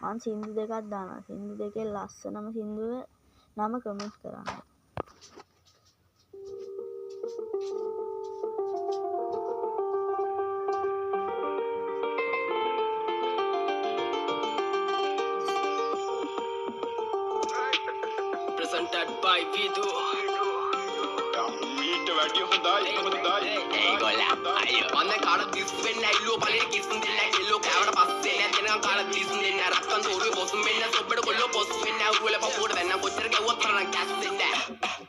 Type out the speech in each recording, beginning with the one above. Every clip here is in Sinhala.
මං සින්දු දෙකක් දානවා. සින්දු දෙකේ ලස්සනම සින්දුව නම කමෙන්ට් කරන්න. Presented by Vidu. මීට වැඩිය හොඳයි. අයියෝ මන්නේ කාඩ දිස් වෙන්න ඇයිලෝ පළේ කිස්සුන් දෙන්න කෙල්ලෝ කෑවට පස්සේ නෑ දෙනවා කාඩ දිස් දෙන්න රක්කන් තෝරුවේ බොස් වෙන්න සොබ්බඩ කොල්ලෝ පොස් වෙන්න උරුවල පපුවට දැන්න කොච්චර ගැව්වත් තරම් කැස් දෙන්න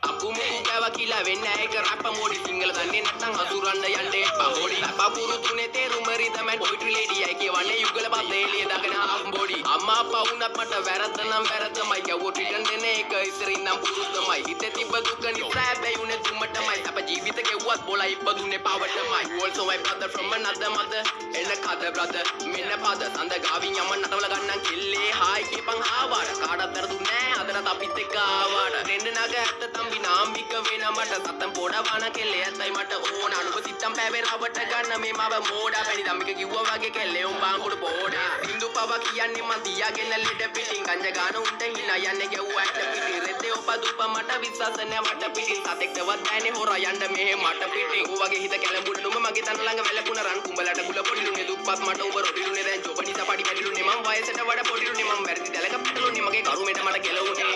අපු මු කෑවා කියලා වෙන්න ඒක රැප් මොඩි සිංගල දන්නේ නැත්නම් අසුරන්න යන්නේ පහොඩි බපුරු තුනේ තේරුම රිදමන් පොයිට්‍රි ලේඩි අය කියවන්නේ යුගල පස්සේ එළිය දාගෙන හම්බොඩි අම්මා අප්පා වුණත් මට වැරද්ද නම් වැරද්දමයි ගැව්වොත් රිටර්න් දෙන එක ඉස්සරින් නම් පුරුද්දමයි හිතේ තිබ්බ දුක නිසා බැයුනේ තුමටමයි අප ජීවිත ගෙව්වත් බොලා ඉපදුනේ පවටමයි you also my brother from another mother එන්න කද brother මෙන්න පද සඳ ගාවින් යම නටවල ගන්නම් කෙල්ලේ හායි කියපන් ආවාට කාටවත් වැරදුන්නේ නෑ අදට අපිත් එක්ක ආවාට රෙන්න නග ඇත්ත තම්බි නාම්බික වෙන මට සතම් පොඩවන කෙල්ලේ ඇත්තයි මට ඕන අනුව සිත්තම් පැවෙරවට ගන්න මේ මව මෝඩා පැණි දම්මික කිව්වා වගේ කෙල්ලේ උඹ අඟුඩ පොඩා සින්දු පව කියන්නේ මන් තියාගෙන ලෙඩ පිටින් ගංජ ගාන උන්ට හිනා යන්නේ ගැව්වා ඇත්ත පිටි රෙතේ ඔප දුප මට විශ්වාස නෑ මට පිටින් සතෙක්ටවත් බෑනේ හොරා යන්න මෙහෙ මට පිටින් ඌ වගේ හිත කැලඹුණ නුඹ මගේ තන ළඟ වැලකුණ රන් කුඹලට ගුල පොඩිලුනේ දුප්පත් මට උඹ රොඩිලුනේ දැන් ජොබ නිසා පඩි පැඩිලුනේ මම වයසට වඩා පොඩිලුනේ මම වැරදි දැලක පිටලුනේ මගේ කරුමෙට මට කෙලවුනේ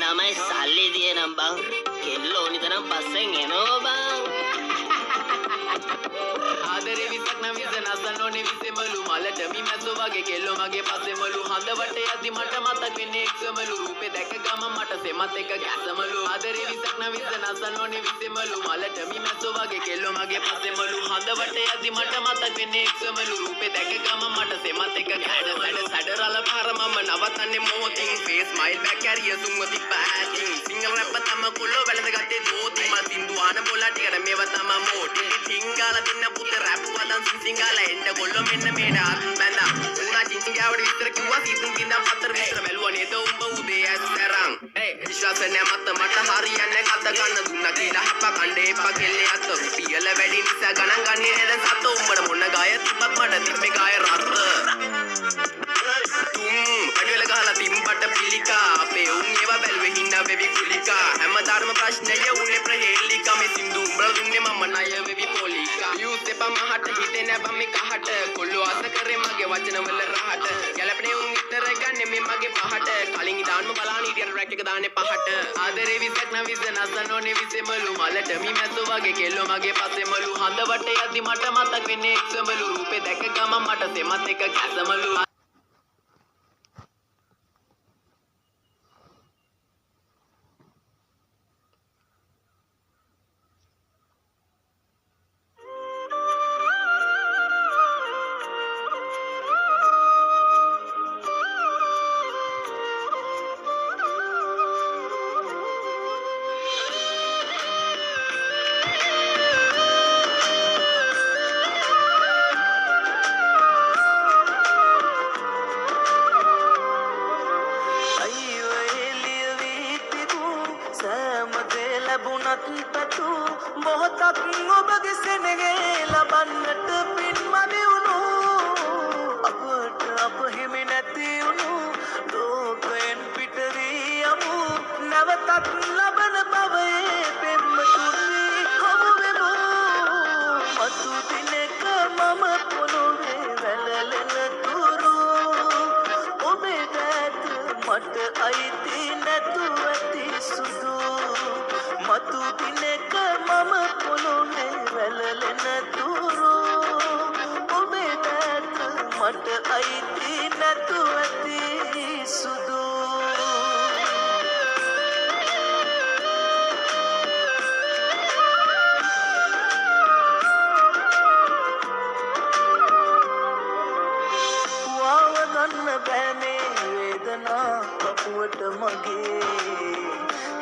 නමයි සල්ලි දියනම් බං කෙල්ල ඕනි තරම් පස්සෙන් එනවා බං ආදරේ විසක් නම් විස නසනෝනේ විසෙමලු මලට මිමැසෝ වගේ කෙල්ලෝ මගේ පස්සෙමලු හඳ වටේ යද්දි මට මතක් වෙන්නේ එක්සමලු රූපේ දැක ගම මට සෙමත් එක ගැසමලු ආදරේ විසක් නම් විස නසනෝනේ විසෙමලු මලට මිමැසෝ වගේ කෙල්ලෝ මගේ පස්සෙමලු හඳ වටේ යද්දි මට මතක් වෙන්නේ එක්සමලු රූපේ දැක ගම මට සෙමත් එක සැඩරල පාර මම නවතන්නේ මොහොතින් ෆේස් ස්මයිල් බෑක් කැරිය සුන්වති පැටින් සිංගල් රැප් තම කොල්ලෝ වැළඳ ගත්තේ දෝති මා සින්දු ආන බෝලා ටිකට මේව තම මෝටි සිංගල දින්න පුත රැප් වදන් සිංගල එන්න කොල්ලෝ මෙන්න මේට අත් බැඳා උනා චිංචිංගාවට විතර කිව්වා සීතුන් කින්දම් පතර විතර බැලුවා නේද උඹ උදේ ඇස්තරන් විශ්වාස නෑ මත මට හරියන්නේ කත ගන්න දුන්නා කියලා හප්ප කණ්ඩේ එපා කෙල්ලේ අත පියල වැඩි නිසා ගණන් ගන්නේ නේද සත උඹට මොන ගාය තිබ්බත් මට තිබ්බේ ගාය රත් පඩවල ගහලා තිම්බට පිළිකා අපේ උන් ඒවා බැලුවේ හින්දා වෙවි කුලිකා හැමදාම ප්‍රශ්නය උනේ ප්‍රහේලිකා මේ සින්දු උඹලා දුන්නේ මම ණය වෙවි පොලිකා යූත් එපා මහට හිතේ නැබම් මේ කහට කොල්ලෝ අස කරේ මගේ වචන වල රහට ගැලපනේ උන් විතර ගන්නේ මේ මගේ පහට කලින් ඉදාන්ම බලාන ඉතින් රැක් එක දාන්නේ පහට ආදරේ විසක් නම් විස නසනෝනේ විසෙමලු මලට මිමැසෝ වගේ කෙල්ලෝ මගේ පස්සෙමලු හඳ වටේ යද්දි මට මතක් වෙන්නේ එක්සමලු රූපේ දැක ගම මට සෙමත් එක කැසමලු පතු මොහොතක් ඔබගේ සෙනෙහේ ලබන්නට පින් මදි වුණු අපට අප හිමි නැති වුණු ලෝකයෙන් පිට වී යමු නැවතත් ලබන භවයේ පෙම්වතුනි හමු වෙමු මතු දිනක මම පොළොවේ වැළලෙන තුරු ඔබේ දැත මට අයිති නැතුව ඇති සුදු මතු දිනක මම පොළොවේ වැළලෙන තුරු ඔබේ දැත මට අයිති නැතුව ඇති සුදු වාවගන්න බෑනේ වේදනා කපුවට මගේ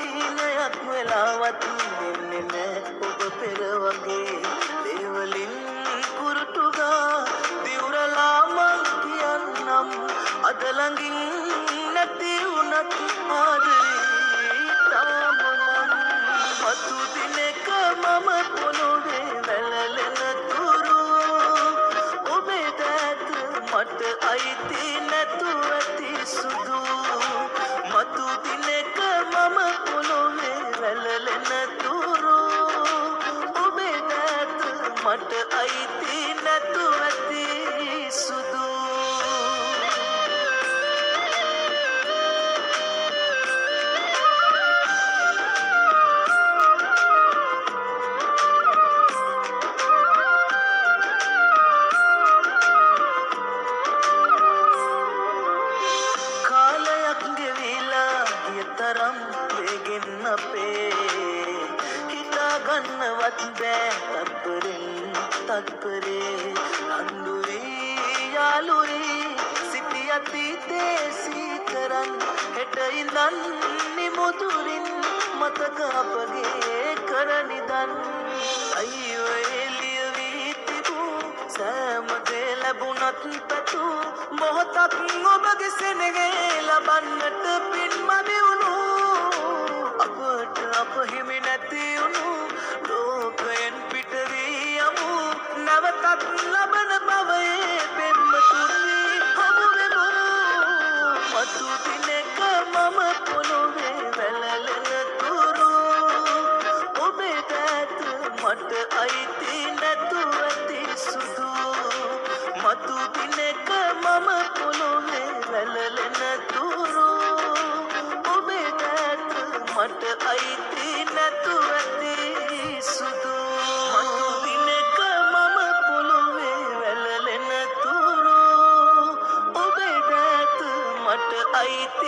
හීනයක් වෙලාවත් දෙන්නේ නෑ ඔබ පෙර වගේ දේවලින් කුරුටුගා දිවුරලා මං කියන්නම් අද ළඟින් නැති වුණත් ආදරේ තාමනම් මතු දිනක මම පොළොවේ වැළලෙන තුරු ඔබේ දැත මට අයිති නැතුව ඇති සුදු මතු දිනක මම පොළොවේ වැළලෙන තුරු ඔබේ දෑත මට අයිති නැතුව ඇති සුදු තරම් වේගෙන් අපේ හිතා ගන්නවත් බෑ තත්පරේ අඳුරේ යාළුවේ සිටි අතීතේ සීකරන් හෙට ඉඳන් නිමුදුරින් මතක අපගේ කරනිදන් අයියෝ එළිය වී තිබූ සෑම දේ ලැබුණත් පැතු මොහොතක් ඔබගේ සෙනෙහේ ලබන්නට පින්මදි වුණු අපට අප හිමි නැති වුණු ලෝකයෙන් පිට වී යමු නැවතත් ලබන බවයේ පෙම්තුරි හමු වෙමු මතු දිනක මම පොළොවේ වැළලෙන තුරු ඔබේ දෑත මට අයිති නැතුව ඇති සුදු මතු දිනක මම පොළොවේ වැළලෙන තුරු ඔබේ දෑත මට අයිති නැතුව ඇති සුදු මතු දිනක මම පොළොවේ වැළලෙන තුරු ඔබේ දෑත මට අයිති